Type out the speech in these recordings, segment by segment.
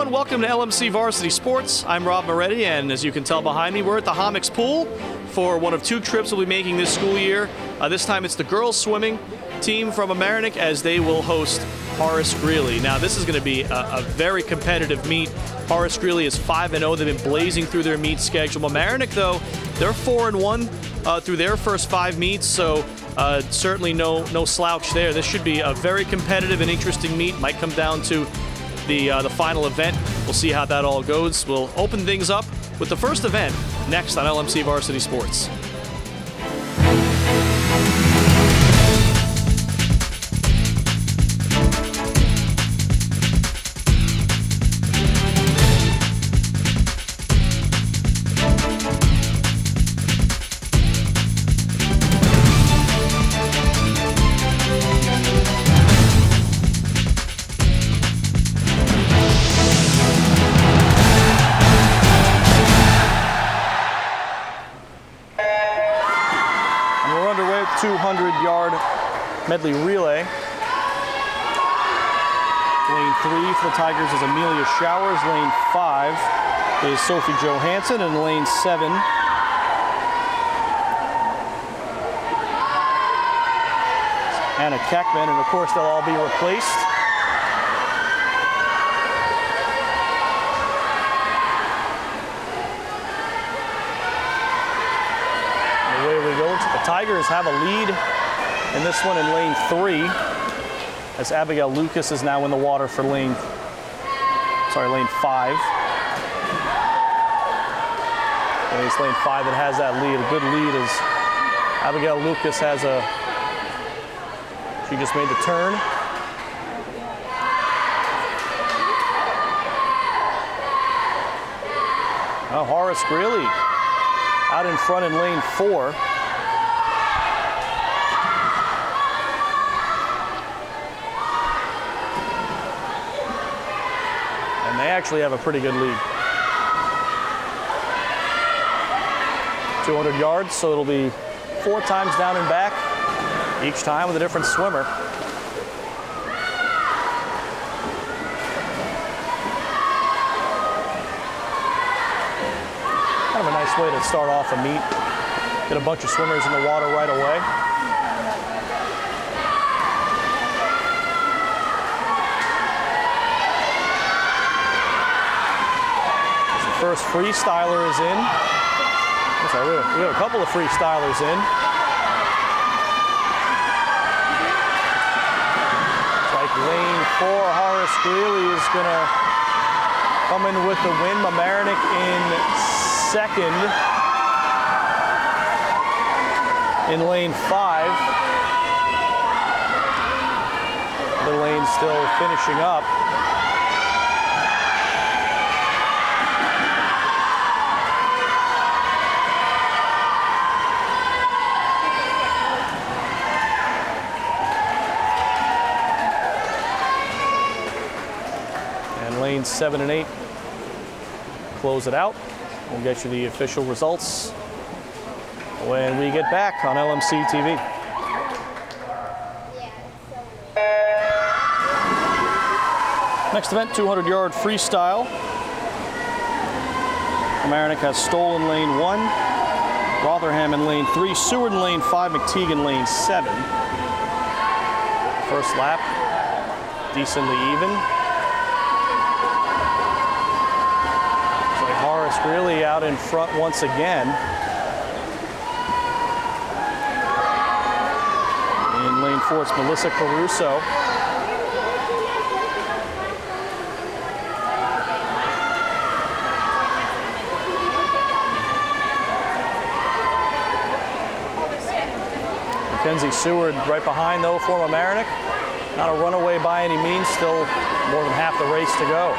everyone. Welcome to LMC Varsity Sports. I'm Rob Moretti, and as you can tell behind me, we're at the Hommocks Pool for one of two trips we'll be making this school year. This time it's the girls swimming team from Mamaroneck, as they will host Horace Greeley. Now, this is going to be a very competitive meet. Horace Greeley is 5-0. They've been blazing through their meet schedule. Mamaroneck, though, they're 4-1 through their first 5 meets, so certainly no slouch there. This should be a very competitive and interesting meet. Might come down to the final event. We'll see how that all goes. We'll open things up with the first event next on LMC Varsity Sports. And we're underway with 200-yard medley relay. Lane 3 for the Tigers is Amelia Showers. Lane 5 is Sophie Johansson. And lane 7 Anna Keckman. And of course, they'll all be replaced. And away we go. The Tigers have a lead in this one in lane 3, as Abigail Lucas is now in the water for lane 5. And it's lane 5 that has that lead. A good lead as Abigail Lucas she just made the turn. Now Horace Greeley out in front in lane 4. And they actually have a pretty good lead. 200 yards, so it'll be 4 times down and back, each time with a different swimmer. Kind of a nice way to start off a meet. Get a bunch of swimmers in the water right away. The first freestyler is in. Sorry, we have a couple of freestylers in. Lane 4, Horace Greeley is going to come in with the win. Mamaroneck in second. In lane 5. The lane still finishing up. Lanes 7 and 8 close it out. We'll get you the official results when we get back on LMC TV. Next event, 200-yard freestyle. Mamaroneck has Stoll in lane 1, Rotherham in lane 3, Seward in lane 5, McTeague in lane 7. First lap, decently even. Horace Greeley out in front once again. In lane 4, it's Melissa Caruso. Mackenzie Seward right behind, though, for Mamaroneck. Not a runaway by any means, still more than half the race to go.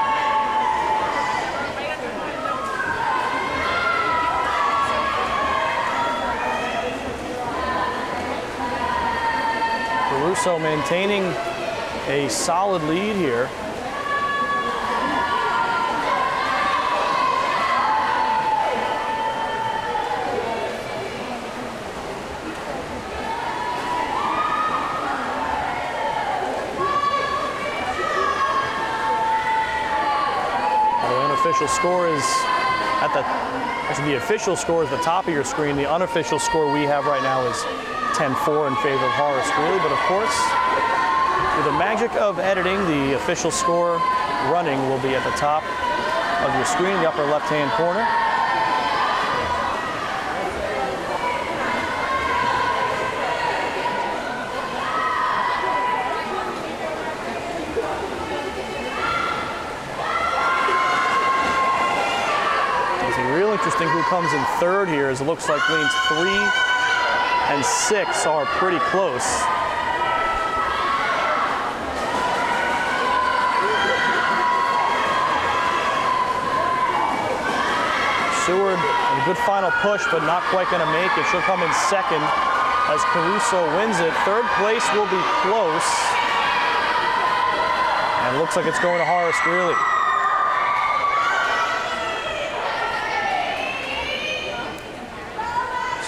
Caruso maintaining a solid lead here. Official score is at the official score is the top of your screen. The unofficial score we have right now is 10-4 in favor of Horace Greeley. But of course, with the magic of editing, the official score running will be at the top of your screen, the upper left-hand corner. Interesting who comes in third here, as it looks like lanes 3 and 6 are pretty close. Seward, a good final push, but not quite going to make it. She'll come in second as Caruso wins it. Third place will be close. And it looks like it's going to Horace Greeley.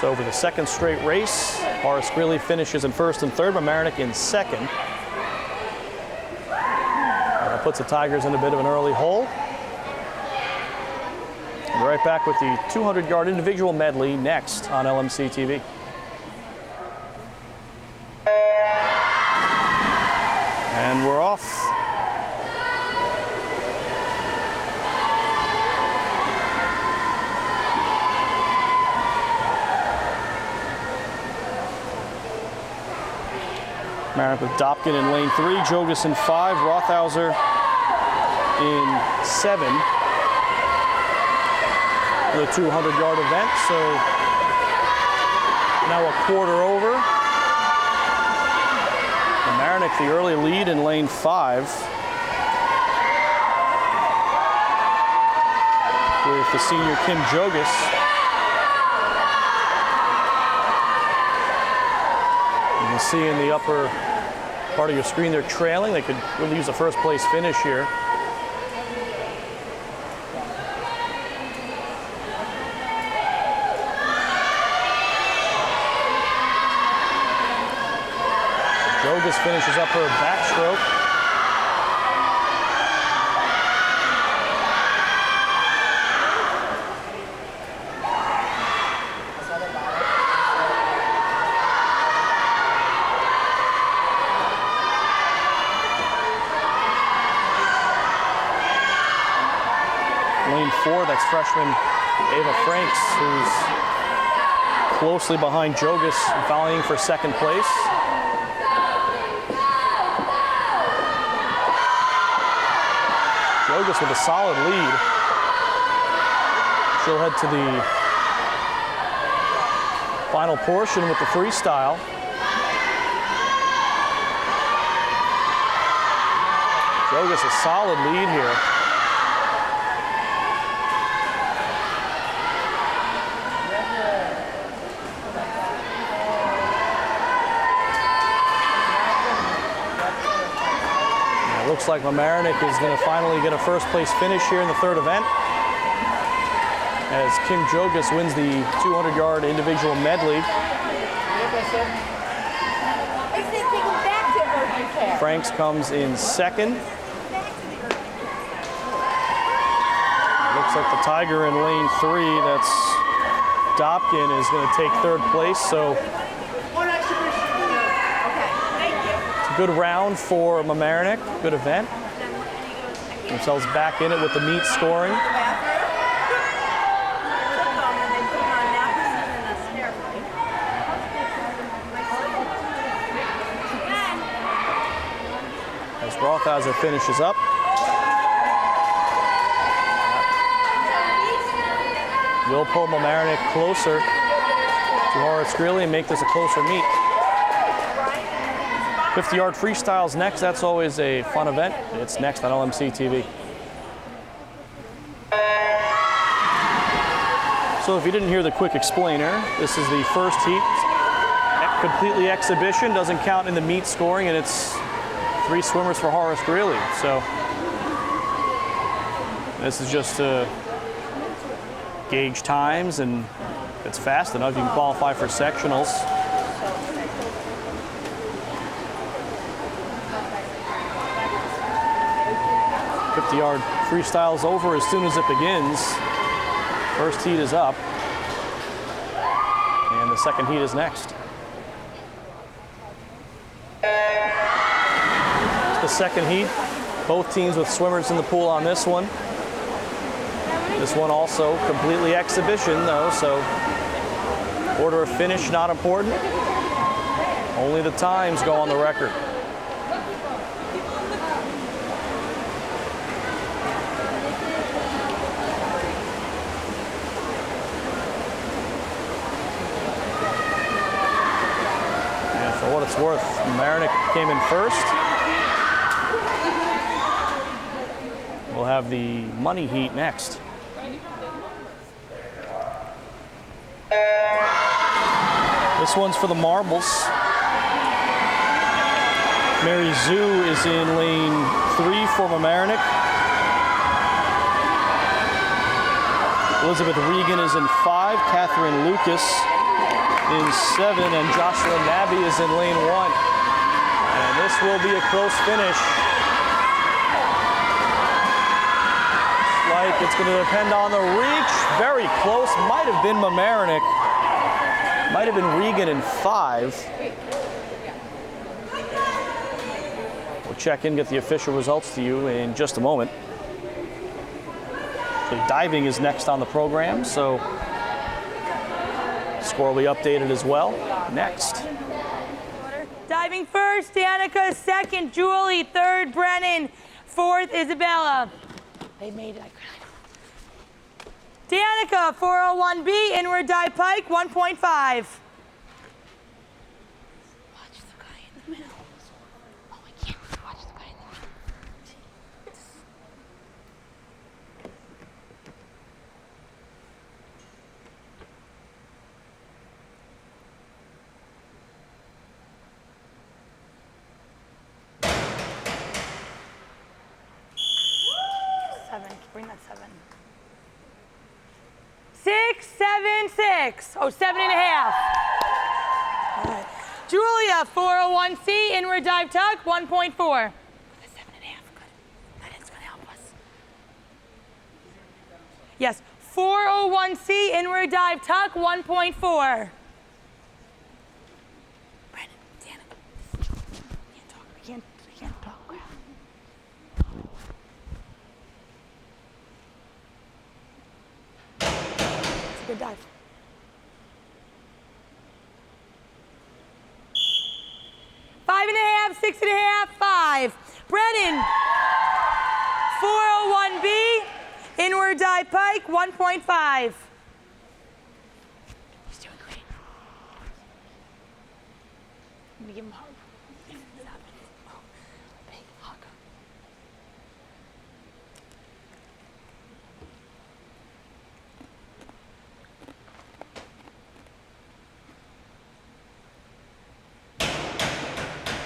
So for the second straight race, Horace Greeley finishes in first and third, Mamaroneck in second. And that puts the Tigers in a bit of an early hole. And we're right back with the 200-yard individual medley next on LMC TV. And we're off. Mamaroneck with Dopkin in lane 3, Jogus in 5, Rothhauser in 7. The 200-yard event, so now a quarter over. Mamaroneck the early lead in lane 5. With the senior Kim Jogus. You can see in the upper part of your screen they're trailing. They could really use a first place finish here. Jogus finishes up her backstroke. Lane 4, that's freshman Ava Franks, who's closely behind Jogus, volleying for second place. Jogus with a solid lead. She'll head to the final portion with the freestyle. Jogus a solid lead here. Looks like Mamaroneck is going to finally get a first place finish here in the third event, as Kim Jogus wins the 200-yard individual medley. Franks comes in second. Looks like the Tiger in lane 3, that's Dopkin, is going to take third place. So good round for Mamaroneck, good event. Themselves back in it with the meet scoring. As Rothhauser finishes up. Will pull Mamaroneck closer to Horace Greeley and make this a closer meet. 50-yard freestyles next. That's always a fun event. It's next on LMC TV. So if you didn't hear the quick explainer, this is the first heat. Completely exhibition, doesn't count in the meet scoring, and it's 3 swimmers for Horace Greeley. So this is just to gauge times, and if it's fast enough, you can qualify for sectionals. 50-yard freestyle's over as soon as it begins. First heat is up. And the second heat is next. It's the second heat. Both teams with swimmers in the pool on this one. This one also completely exhibition though, so order of finish not important. Only the times go on the record. And for what it's worth, Mamaroneck came in first. We'll have the money heat next. This one's for the marbles. Mary Zoo is in lane 3 for Mamaroneck. Elizabeth Regan is in 5. Catherine Lucas in 7. And Joshua Nabby is in lane 1. And this will be a close finish. Like it's going to depend on the reach. Very close. Might have been Mamaroneck. Might have been Regan in 5. We'll check in, get the official results to you in just a moment. The diving is next on the program, so score will be updated as well. Next. Diving first, Danica. Second, Julie. Third, Brennan. Fourth, Isabella. They made it. Danica, 401B, inward dive pike, 1.5. Watch the guy in the middle. Oh, I can't watch the guy in the middle. Seven, bring that 7. 6, 7, 6. Oh, 7.5. All right. Julia, 401C, inward dive tuck, 1.4. 7.5, good. That is going to help us. Yes, 401C, inward dive tuck, 1.4. Brandon, Danica. Can't talk. We can't talk. Good dive. 5.5, 6.5, 5. Brennan, 401B, inward dive pike, 1.5. He's doing great. Let me give him a hug. Oh, big hug.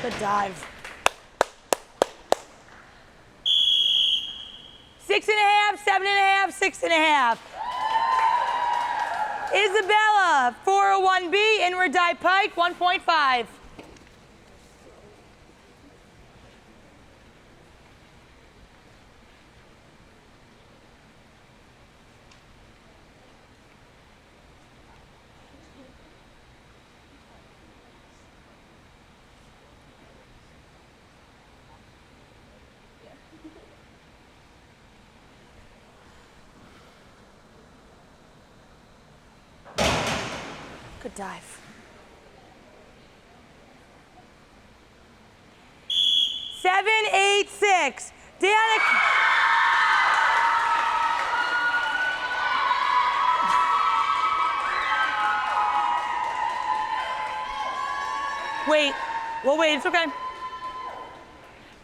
Good dive. 6.5, 7.5, 6.5. Isabella, 401B, inward dive pike, 1.5. Good dive. 7, 8, 6. Danica. Wait. We'll wait. It's okay.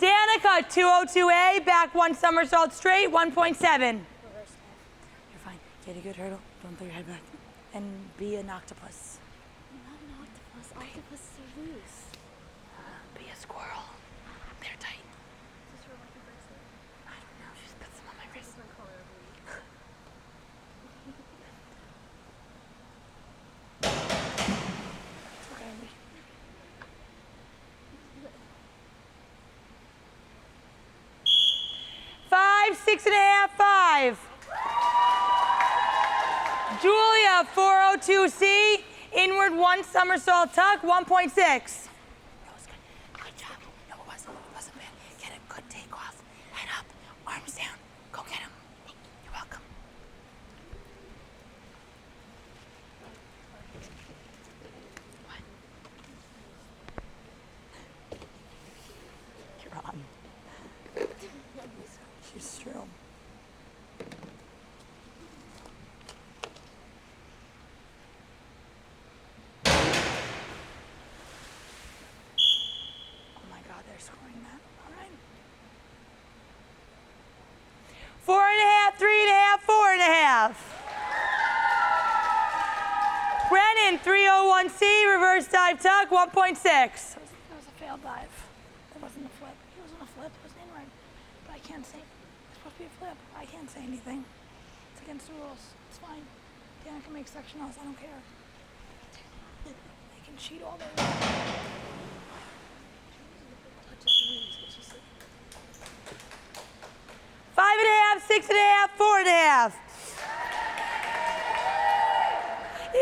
Danica, 202A, back 1 somersault straight, 1.7. You're fine. Get a good hurdle. Don't throw your head back. And be an octopus. Not an octopus. Octopus are loose. Be a squirrel. They're tight. Is this your lucky bracelet? I don't know. She's put some on my wrist. My collar, I believe. It's okay. 5, 6.5, 5. Julia, 402C, inward 1 somersault tuck, 1.6. That was good. Good job. No, it wasn't. It wasn't bad. Get a good takeoff. Head up, arms down. Go get him. You're welcome. What? You're on. She's true. Oh my God, they're scoring that. All right. 4.5, 3.5, 4.5. Brennan, 301C, reverse dive tuck, 1.6. That was a failed dive. That wasn't a flip. It wasn't a flip. It was inward. But I can't say. It's supposed to be a flip. I can't say anything. It's against the rules. It's fine. Dan can make sectionals. I don't care. They can cheat all they want. 5.5, 6.5, 4.5.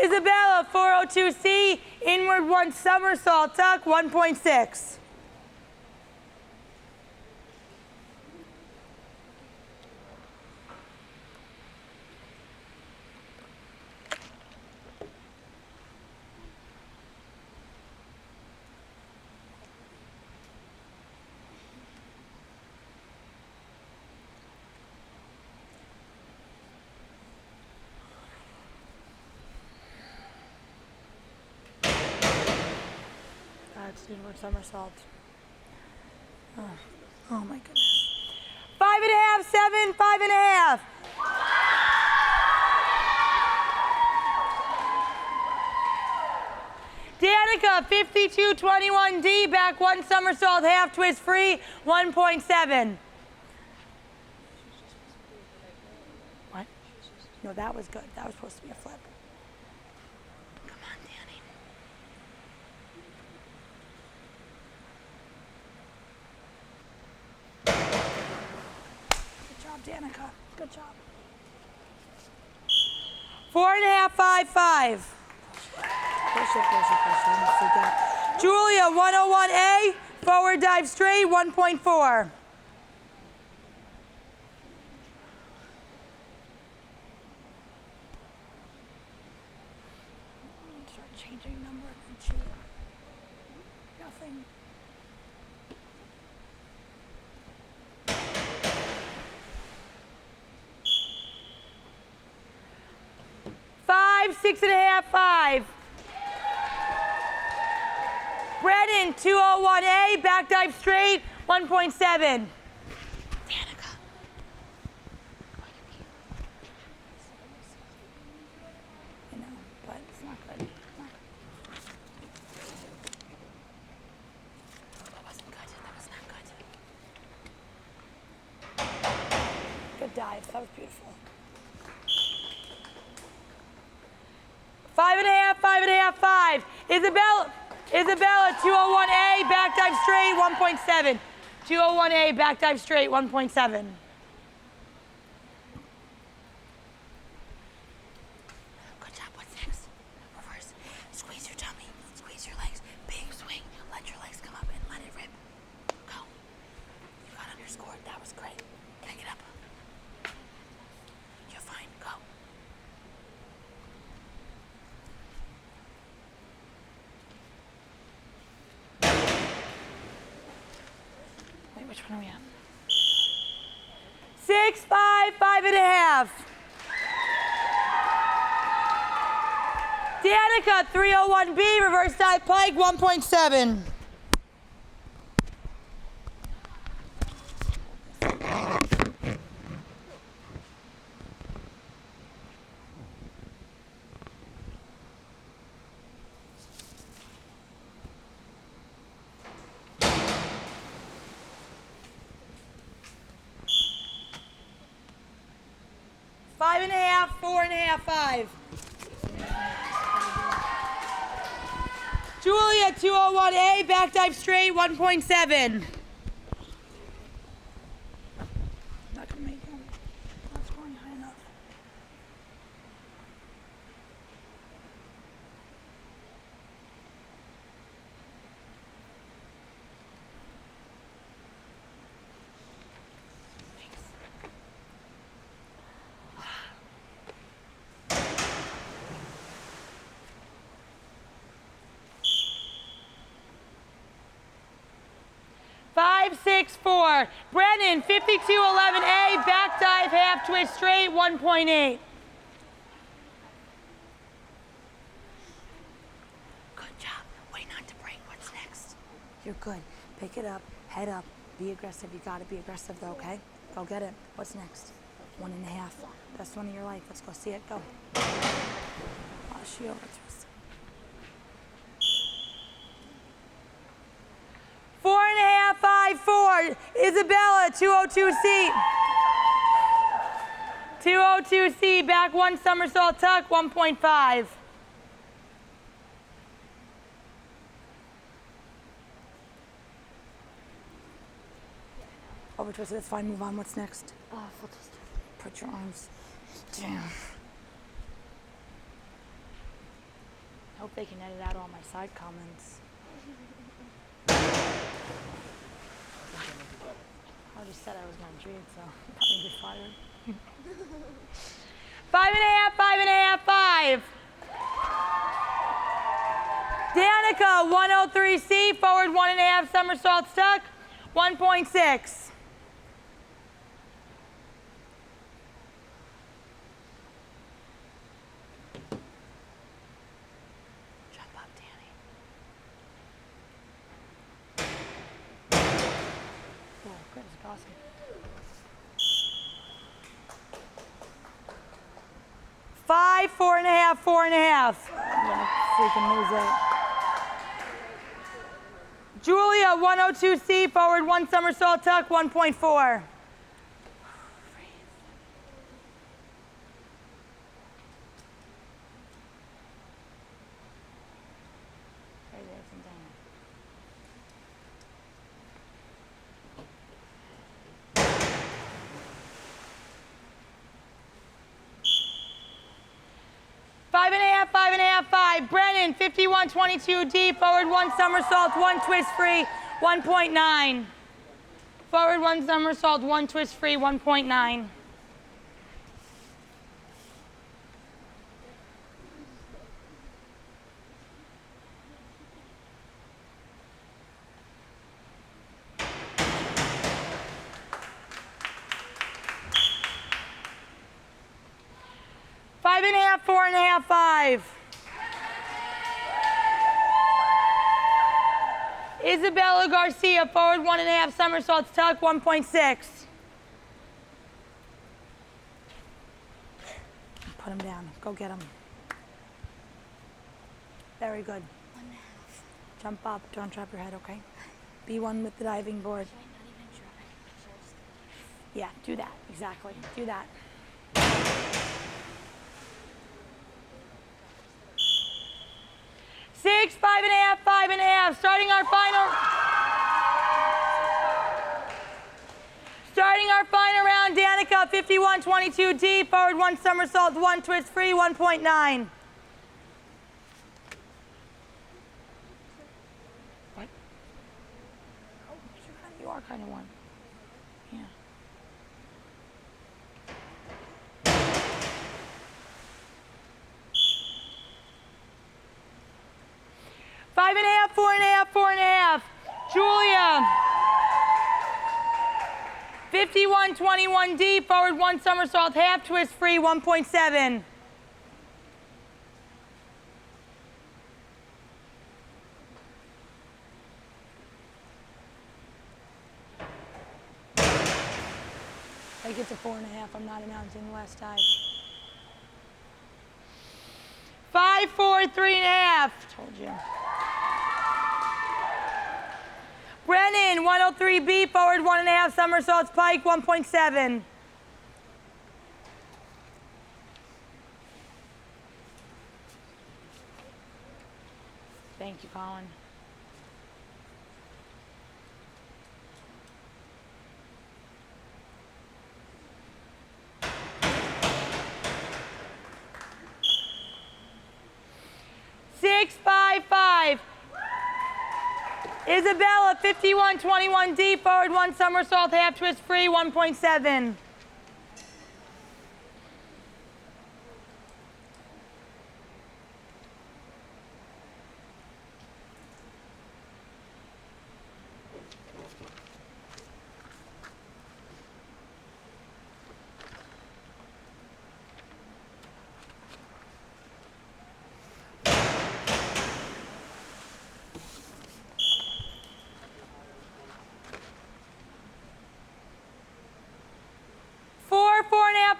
Isabella, 402C, inward 1 somersault tuck, 1.6. That's inward somersault. Oh my goodness. 5.5, 7, 5.5. Danica, 5221D, back 1 somersault, half twist free, 1.7. What? No, that was good. That was supposed to be a flip. Come on, Danny. Good job, Danica. Good job. 4.5, 5, 5. Push it. Don't freak out. Julia, 101A, forward dive straight, 1.4. Start changing number and cheat. Nothing. 5, 6.5, 5. Brennan, 201A, back dive straight, 1.7. Danica. I know, but it's not good. That wasn't good. That was not good. Good dive. That was beautiful. 5.5, 5.5, 5. Isabella, 201A, back dive straight, 1.7. 201A, back dive straight, 1.7. Good job. What's next? Reverse. Squeeze your tummy. Squeeze your legs. Big swing. Let your legs come up and let it rip. Go. You got underscored. That was great. Pick it up. You're fine. Go. Wait, which one are we on? 6, 5, 5.5. Danica, 301B, reverse dive pike, 1.7. Five and a half, 4.5, 5. Julia, 201A, back dive straight, 1.7. Not gonna make him. 1.64. Brennan, 52.11A, back dive, half twist straight, 1.8. Good job. Wait not to break. What's next? You're good. Pick it up, head up, be aggressive. You gotta be aggressive though, okay? Go get it. What's next? 1.5. Best one of your life. Let's go see it. Go. Oh, she over twist. 4.5, 5-4. Isabella, 202C. 202C, back one somersault tuck, 1.5. Over twist, that's fine, move on. What's next? Full twist. Put your arms down. I hope they can edit out all my side comments. I already said I was going to drink, so I'll probably get fired. 5.5, 5.5, 5. Danica, 103C, forward 1.5 somersaults tuck, 1.6. Awesome. 5, 4.5, 4.5. Yeah, freaking lose it. Julia, 102C, forward one somersault tuck, 1.4. Five and a half, 5. Brennan, 51.22D, forward one somersault, one twist free, 1.9. Forward one somersault, one twist free, 1.9. Five and a half, 4.5, 5. Isabella Garcia, forward 1.5 somersaults tuck, 1.6. Put him down. Go get him. Very good. 1.5. Jump up. Don't drop your head, okay? Be one with the diving board. Should I not even try? Should I just... Yeah, do that. Exactly. Do that. Six, 5.5, 5.5. Starting our final round. Danica, 51.22D, forward one somersault, one twist free, 1.9. What? Oh, you are kind of one. Yeah. 5.5, 4.5, 4.5. Julia. 51.21D, forward one somersault, half twist free, 1.7. I get to 4.5. I'm not announcing the last dive. 5, 4, 3.5. Told you. Brennan, 103B, forward 1.5 somersaults, pike, 1.7. Thank you, Colin. Six, 5, 5. Isabella, 51.21D, forward one somersault, half twist free, 1.7.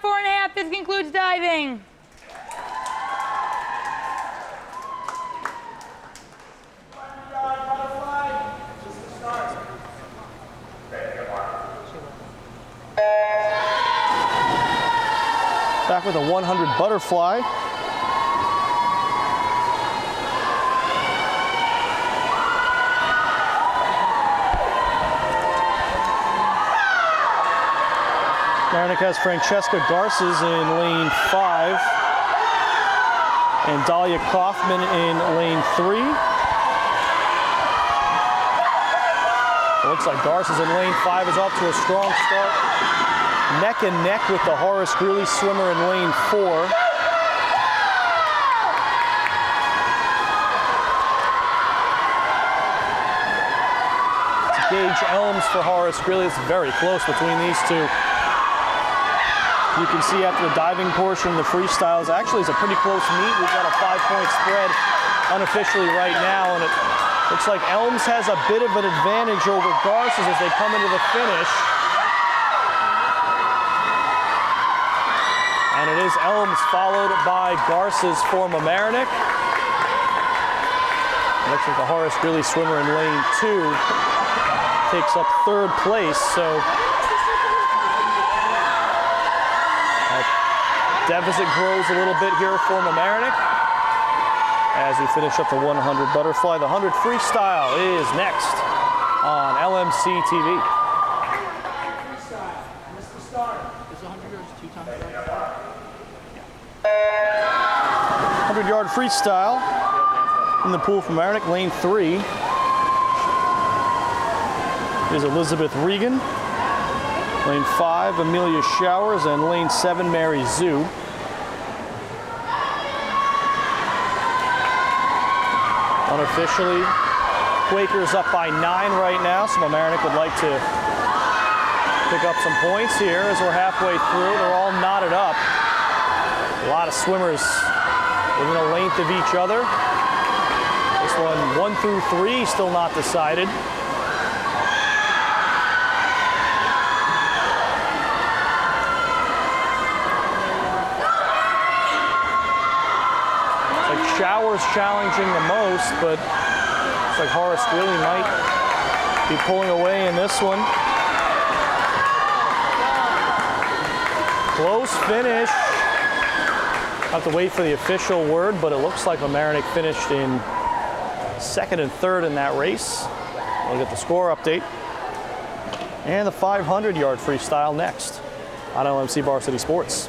out 4.5. This concludes diving. Back with a 100 butterfly. Mamaroneck has Francesca Garces in lane 5 and Dahlia Kaufman in lane 3. It looks like Garces in lane 5 is off to a strong start. Neck and neck with the Horace Greeley swimmer in lane 4. Gage Elms for Horace Greeley. It's very close between these two. You can see after the diving portion, the freestyles actually is a pretty close meet. We've got a 5-point spread unofficially right now, and it looks like Elms has a bit of an advantage over Garces as they come into the finish. And it is Elms followed by Garces for Mamaroneck. Looks like the Horace Greeley swimmer in lane 2 takes up 3rd place, so that deficit grows a little bit here for Mamaroneck as we finish up the 100 butterfly. The 100 freestyle is next on LMC TV. 100-yard freestyle in the pool from Mamaroneck, lane 3 is Elizabeth Regan. Lane 5, Amelia Showers, and lane 7, Mary Zhu. Unofficially, Quakers up by 9 right now, so Mamaroneck would like to pick up some points here as we're halfway through. They're all knotted up. A lot of swimmers within a length of each other. This one 1 through 3, still not decided. Showers challenging the most, but looks like Horace Greeley might be pulling away in this one. Close finish. Have to wait for the official word, but it looks like Mamaroneck finished in 2nd and 3rd in that race. We'll get the score update. And the 500-yard freestyle next on LMC Varsity Sports.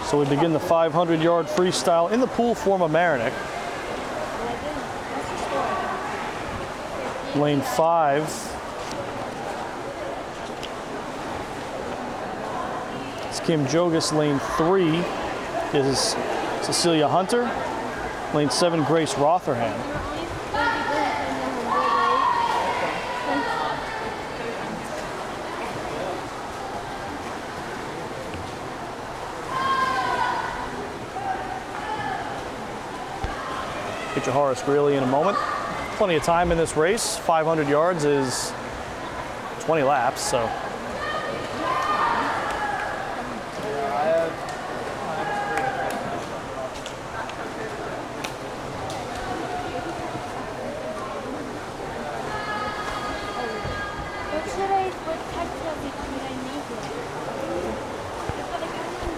So we begin the 500-yard freestyle in the pool for Mamaroneck. Lane 5 it's Kim Jogas. Lane 3 is Cecilia Hunter. Lane 7, Grace Rotherham. Get your Horace Greeley in a moment. Plenty of time in this race. 500 yards is 20 laps, so.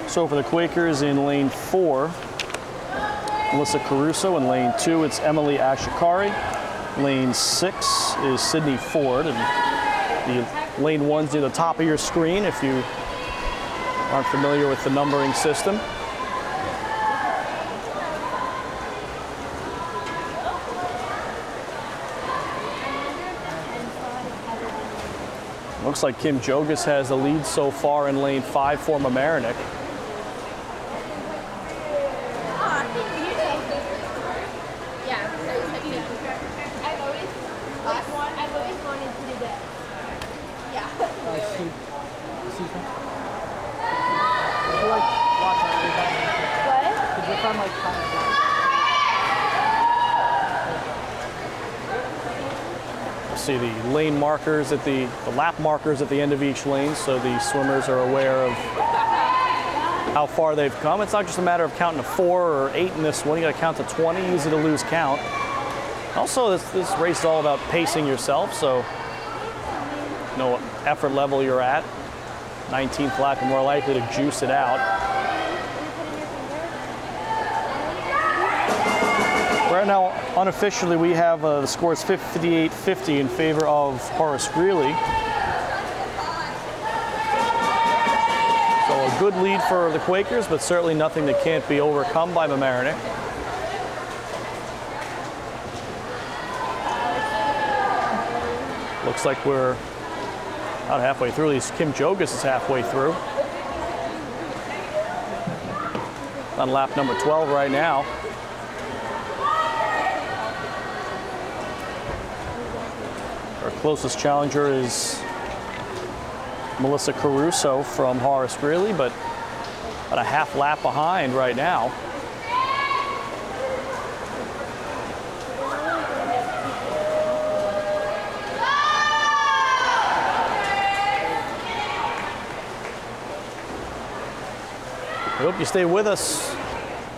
So for the Quakers in lane 4, Melissa Caruso. In lane 2, it's Emily Ashikari. Lane 6 is Sydney Ford. And the lane 1's near the top of your screen if you aren't familiar with the numbering system. Looks like Kim Jogas has the lead so far in lane 5 for Mamaroneck. see the lane markers at the lap markers at the end of each lane, so the swimmers are aware of how far they've come. It's not just a matter of counting to 4 or 8 in this one. You got to count to 20, easy to lose count. Also, this race is all about pacing yourself, so know what effort level you're at. 19th lap, you're more likely to juice it out. Right now, unofficially, we have the score is 58-50 in favor of Horace Greeley. So a good lead for the Quakers, but certainly nothing that can't be overcome by Mamaroneck. Looks like we're about halfway through. At least Kim Jogas is halfway through. On lap number 12 right now. Our closest challenger is Melissa Caruso from Horace Greeley, but about a half lap behind right now. I hope you stay with us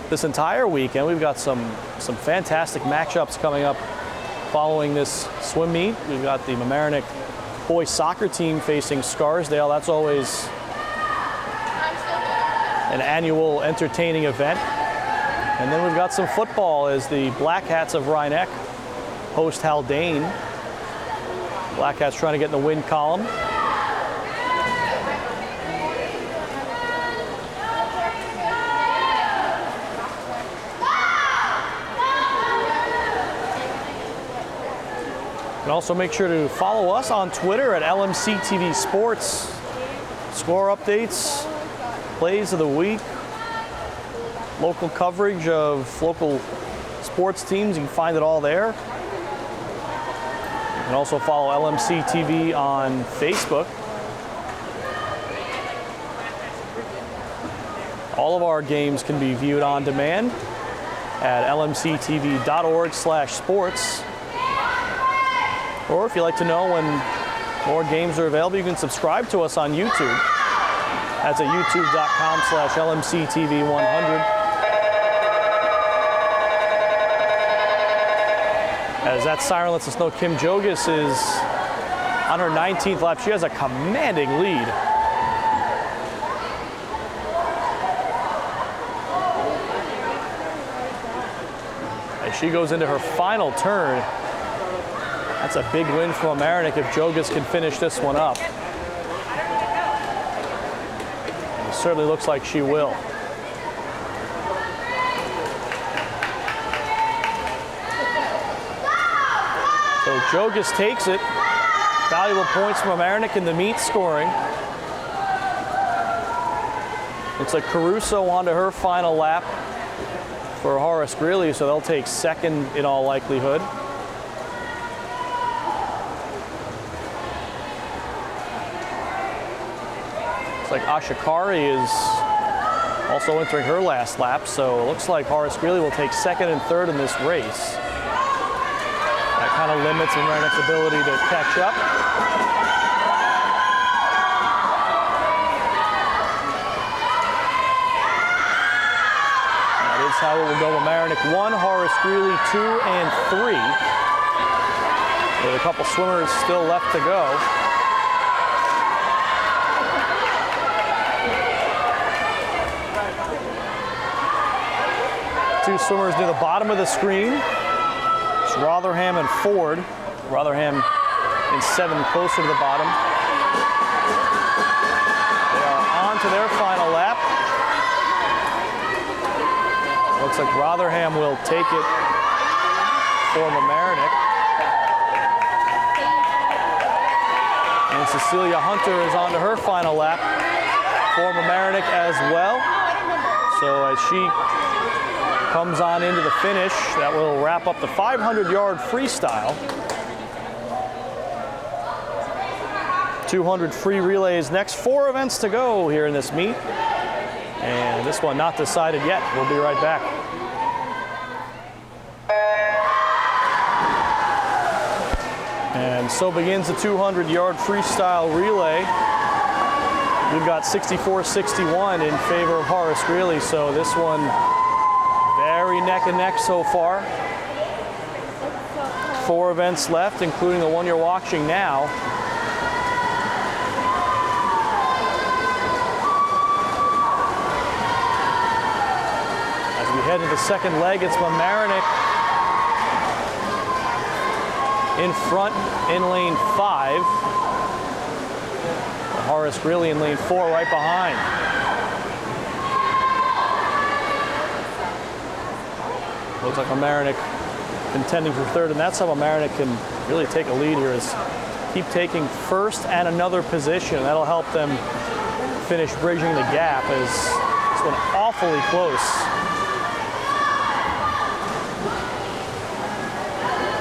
this entire weekend. We've got some fantastic matchups coming up following this swim meet. We've got the Mamaroneck boys soccer team facing Scarsdale. That's always an annual entertaining event. And then we've got some football as the Black Hats of Rhinebeck host Haldane. Black Hats trying to get in the win column. And also make sure to follow us on Twitter at LMC TV Sports. Score updates, plays of the week, local coverage of local sports teams. You can find it all there. You can also follow LMC TV on Facebook. All of our games can be viewed on demand at lmctv.org/sports. Or if you'd like to know when more games are available, you can subscribe to us on YouTube. That's at youtube.com/LMCTV100. As that siren lets us know, Kim Jogas is on her 19th lap. She has a commanding lead. As she goes into her final turn. That's a big win for Mamaroneck if Jogas can finish this one up. It certainly looks like she will. So Jogas takes it. Valuable points for Mamaroneck in the meet scoring. Looks like Caruso onto her final lap for Horace Greeley, so they'll take second in all likelihood. Like Ashikari is also entering her last lap, so it looks like Horace Greeley will take second and third in this race. That kind of limits Mamaroneck's ability to catch up. That is how it will go. Mamaroneck 1, Horace Greeley 2 and 3. With a couple swimmers still left to go. Two swimmers near the bottom of the screen. It's Rotherham and Ford. Rotherham in 7 closer to the bottom. They are on to their final lap. Looks like Rotherham will take it for Mamaroneck. And Cecilia Hunter is on to her final lap for Mamaroneck as well. So as she comes on into the finish, that will wrap up the 500-yard freestyle. 200 free relays next. 4 events to go here in this meet. And this one not decided yet. We'll be right back. And so begins the 200-yard freestyle relay. We've got 64-61 in favor of Horace Greeley, so this one very neck and neck so far. 4 events left, including the one you're watching now. As we head to the second leg, it's Mamaroneck in front in lane 5. Horace Greeley in lane 4 right behind. Looks like Mamaroneck contending for third, and that's how Mamaroneck can really take a lead here, is keep taking first and another position. That'll help them finish bridging the gap, as this one awfully close.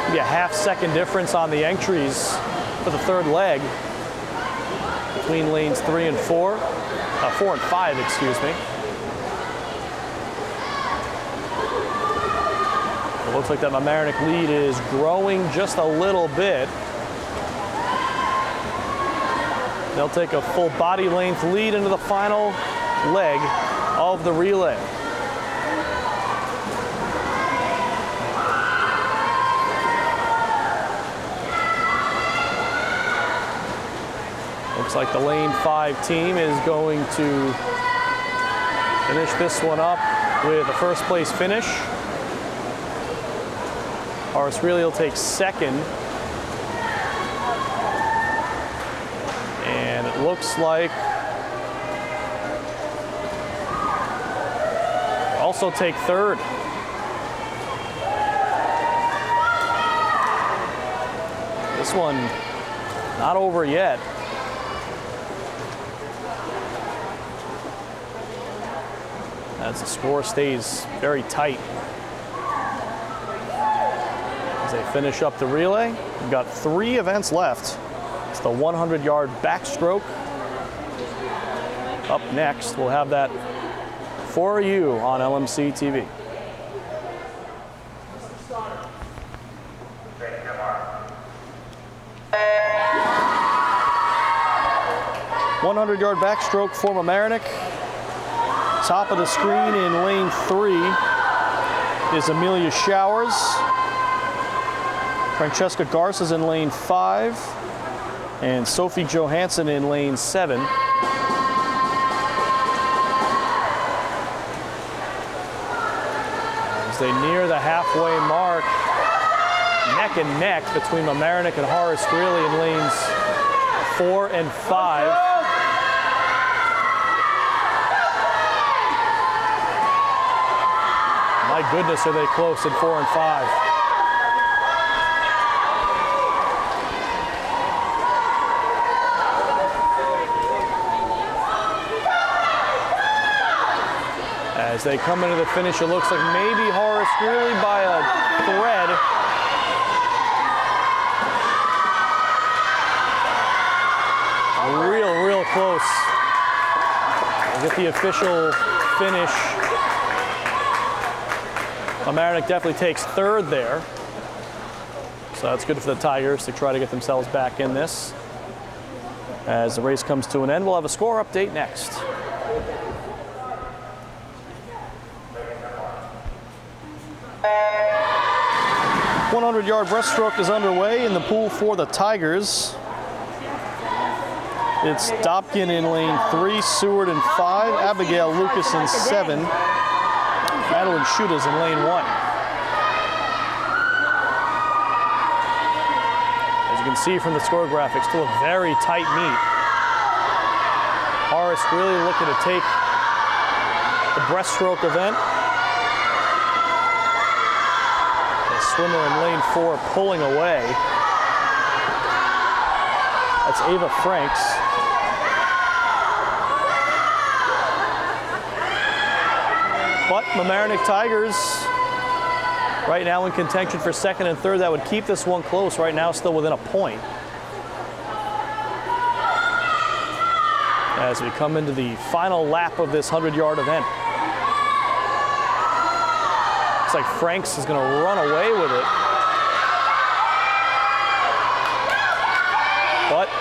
Maybe a half-second difference on the entries for the third leg between lanes 4 and 5, excuse me. It looks like that Mamaroneck lead is growing just a little bit. They'll take a full body length lead into the final leg of the relay. Looks like the lane 5 team is going to finish this one up with a first place finish. Horace Greeley will take second. And it looks like also take third. This one not over yet. As the score stays very tight. As they finish up the relay, we've got 3 events left. It's the 100-yard backstroke. Up next, we'll have that for you on LMC TV. "100-yard backstroke for Mamaroneck. Top of the screen in lane 3 is Amelia Showers. Francesca Garza's in lane 5, and Sophie Johansson in lane 7. As they near the halfway mark, neck and neck between Mamaroneck and Horace Greeley in lanes 4 and 5. My goodness, are they close in 4 and 5. As they come into the finish, it looks like maybe Horace Greeley by a thread. Real close. We'll get the official finish. Mamaroneck definitely takes third there. So that's good for the Tigers to try to get themselves back in this. As the race comes to an end, we'll have a score update next. The 100-yard breaststroke is underway in the pool for the Tigers. It's Dobkin in lane 3, Seward in 5, Abigail Lucas in 7, Madeline Schutas in lane 1. As you can see from the score graphics, still a very tight meet. Horace Greeley looking to take the breaststroke event. The swimmer in lane 4 pulling away. That's Ava Franks. But Mamaroneck Tigers right now in contention for second and third. That would keep this one close. Right now still within a point. As we come into the final lap of this 100-yard event. Looks like Franks is going to run away with it.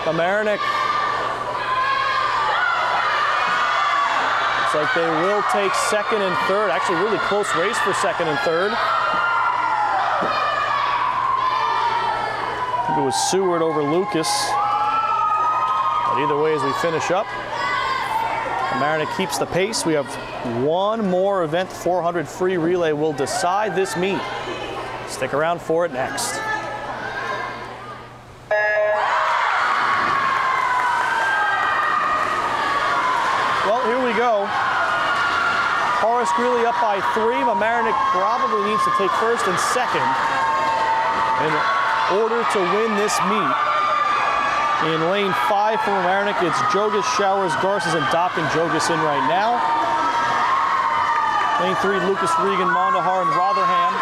Mamaroneck. Looks like they will take second and third. Actually, really close race for second and third. I think it was Seward over Lucas. But either way, as we finish up, Mamaroneck keeps the pace. We have one more event, 400 free relay will decide this meet. Stick around for it next. Well, here we go. Horace Greeley up by 3. Mamaroneck probably needs to take first and second in order to win this meet. In lane 5 for Mamaroneck, it's Jogas, Showers, Garces, and Dopkin. Jogas in right now. Lane 3, Lucas, Regan, Mondahar, and Rotherham.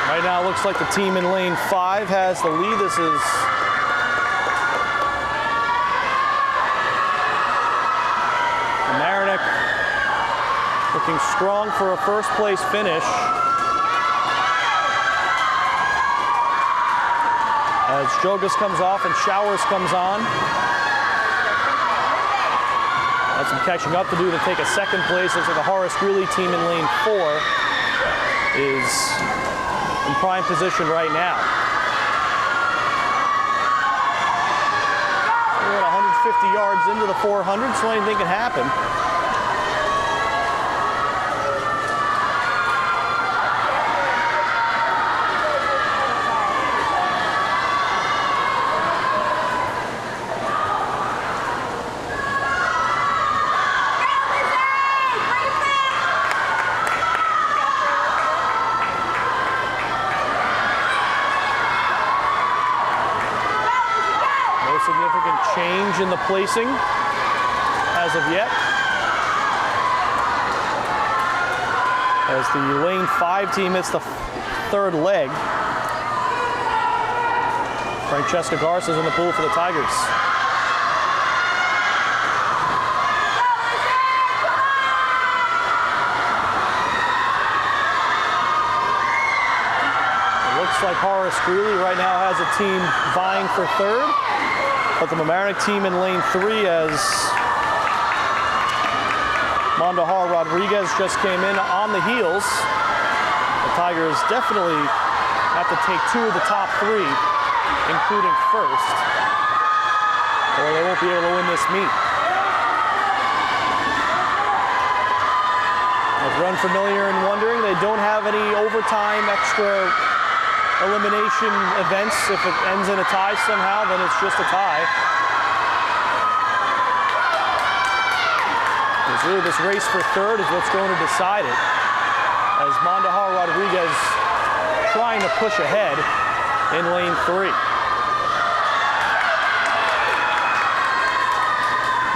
Right now, it looks like the team in lane 5 has the lead. This is Mamaroneck looking strong for a first place finish. As Jogas comes off and Showers comes on. Has some catching up to do to take a second place. Looks like the Horace Greeley team in lane 4 is in prime position right now. We're at 150 yards into the 400, so anything can happen. Significant change in the placing as of yet. As the lane 5 team hits the third leg. Francesca Garces is in the pool for the Tigers. It looks like Horace Greeley right now has a team vying for third. But the Mamaroneck team in lane 3 as Mondahar Rodriguez just came in on the heels. The Tigers definitely have to take 2 of the top 3, including first, or they won't be able to win this meet. If you're unfamiliar and wondering, they don't have any overtime extra elimination events. If it ends in a tie somehow, then it's just a tie. It's really this race for third is what's going to decide it. As Mondahar Rodriguez trying to push ahead in lane 3.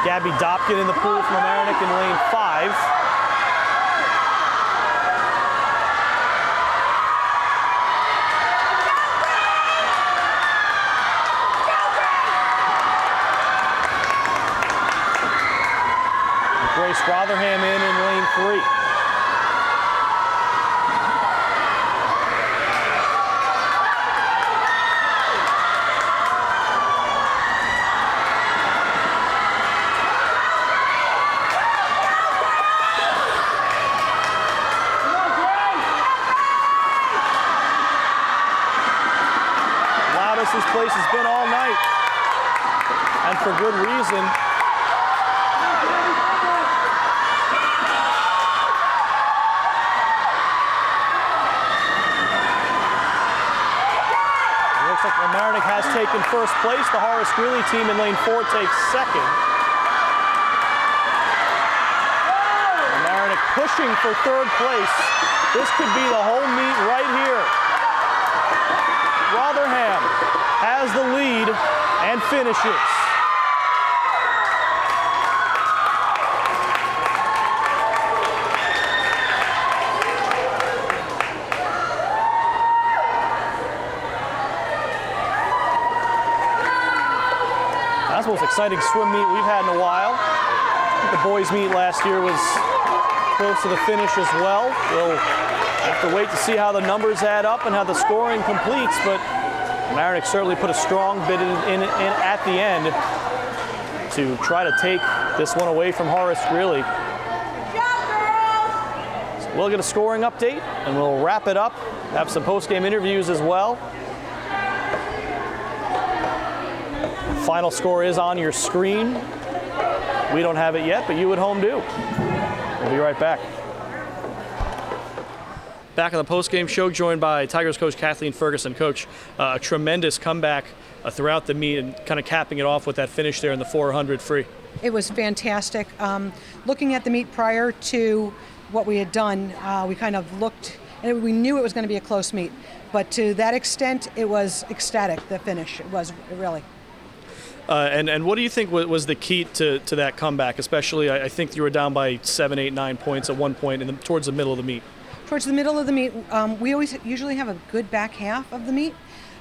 Gabby Dopkin in the pool from Mamaroneck in lane 5. Grace Rotherham in lane 3. Loudest this place has been all night, and for good reason. Mamaroneck has taken first place. The Horace Greeley team in lane 4 takes second. Mamaroneck pushing for third place. This could be the whole meet right here. Rotherham has the lead and finishes. That's the most exciting swim meet we've had in a while. I think the boys' meet last year was close to the finish as well. We'll have to wait to see how the numbers add up and how the scoring completes, but Mamaroneck certainly put a strong bid in at the end to try to take this one away from Horace Greeley. So we'll get a scoring update and we'll wrap it up, have some post-game interviews as well. Final score is on your screen. We don't have it yet, but you at home do. We'll be right back. Back on the post-game show, joined by Tigers coach Kathleen Ferguson. Coach, a tremendous comeback throughout the meet and kind of capping it off with that finish there in the 400 free. It was fantastic. Looking at the meet prior to what we had done, we kind of looked, and we knew it was going to be a close meet. But to that extent, it was ecstatic, the finish. It was really. And what do you think was the key to that comeback? Especially, I think you were down by 7, 8, 9 points at one point towards the middle of the meet. Towards the middle of the meet, we usually have a good back half of the meet,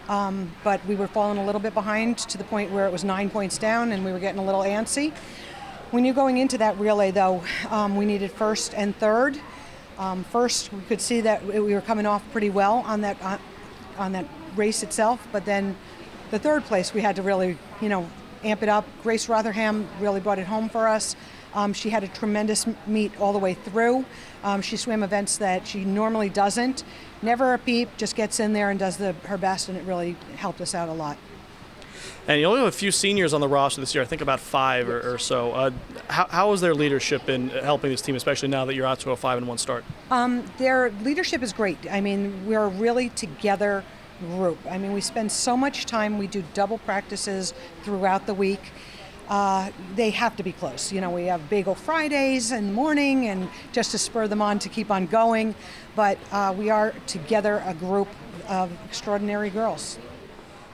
but we were falling a little bit behind to the point where it was 9 points down and we were getting a little antsy. When you're going into that relay, though, we needed first and third. First, we could see that we were coming off pretty well on that race itself, but then the third place, we had to really, amp it up. Grace Rotherham really brought it home for us. She had a tremendous meet all the way through. She swam events that she normally doesn't. Never a peep, just gets in there and does her best, and it really helped us out a lot. And you only have a few seniors on the roster this year, I think about 5 or so. How is their leadership in helping this team, especially now that you're out to a 5-1 start? Their leadership is great. I mean, we're a really together group. I mean, we spend so much time. We do double practices throughout the week. They have to be close. We have Bagel Fridays in the morning and just to spur them on to keep on going. But we are together a group of extraordinary girls.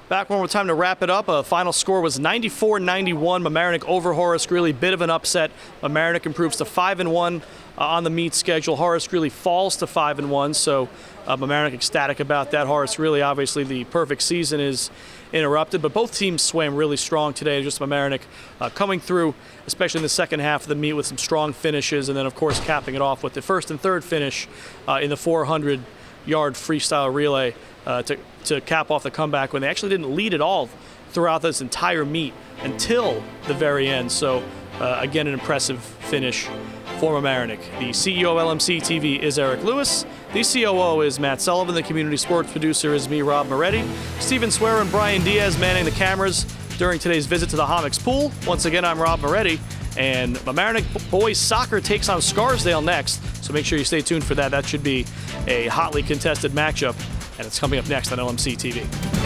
Back one more time to wrap it up. A final score was 94-91. Mamaroneck over Horace Greeley. Bit of an upset. Mamaroneck improves to 5-1 on the meet schedule. Horace Greeley falls to 5-1. So Mamaroneck ecstatic about that. Horace Greeley, obviously, the perfect season is interrupted, but both teams swam really strong today. Just Mamaroneck coming through, especially in the second half of the meet with some strong finishes, and then of course capping it off with the first and third finish in the 400-yard freestyle relay to cap off the comeback when they actually didn't lead at all throughout this entire meet until the very end. So again, an impressive finish for Mamaroneck. The CEO of LMC TV is Eric Lewis. The COO is Matt Sullivan. The community sports producer is me, Rob Moretti. Steven Swear and Brian Diaz manning the cameras during today's visit to the Homics Pool. Once again, I'm Rob Moretti, and Mamaroneck boys soccer takes on Scarsdale next, so make sure you stay tuned for that. That should be a hotly contested matchup, and it's coming up next on LMC TV.